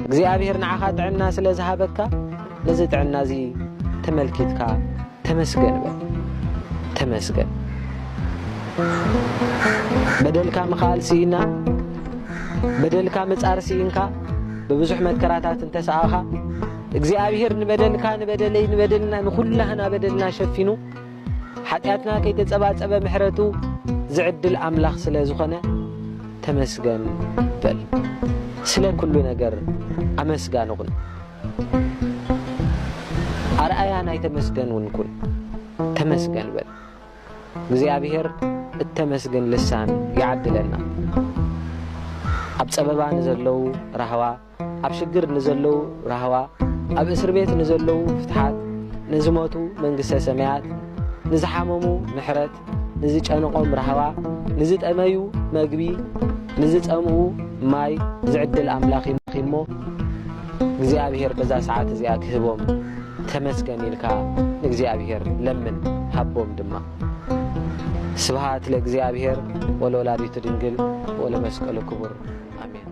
እግዚአብሔር ንዓኻ ጥዕና ስለ ዝሃበካ ነዚ ጥዕና እዚ ተመልኪትካ ተመስገን በል ተመስገን በደልካ ምኻል ሲኢና በደልካ መጻር ሲኢንካ በብዙሕ መከራታት እንተሰኣኻ እግዚአብሔር ንበደልካ ንበደለይ ንበደልና ንኹላህና በደልና ሸፊኑ ኃጢአትና ከይተጸባጸበ ምሕረቱ ዝዕድል አምላኽ ስለ ዝኾነ ተመስገን በል ስለ ኩሉ ነገር አመስጋን ሁን አርአያ ናይ ተመስገን ሁን ተመስገን በል እግዚአብሔር እተመስገን ልሳን ያዕድለና ኣብ ጸበባ ንዘለው ረህዋ ኣብ ሽግር ንዘለው ረህዋ ኣብ እስር ቤት ንዘለው ፍትሓት ንዝሞቱ መንግሥተ ሰማያት ንዝሓመሙ ምሕረት ንዝጨንቆም ረህዋ ንዝጠመዩ መግቢ ንዝጸምኡ ማይ ዝዕድል አምላኽ ይሞ እግዚአብሔር በዛ ሰዓት እዚኣ ክህቦም ተመስገን ኢልካ እግዚአብሔር ለምን ሃቦም ድማ ስብሃት ለእግዚአብሔር ወለወላዲቱ ድንግል ወለመስቀሉ ክቡር አሜን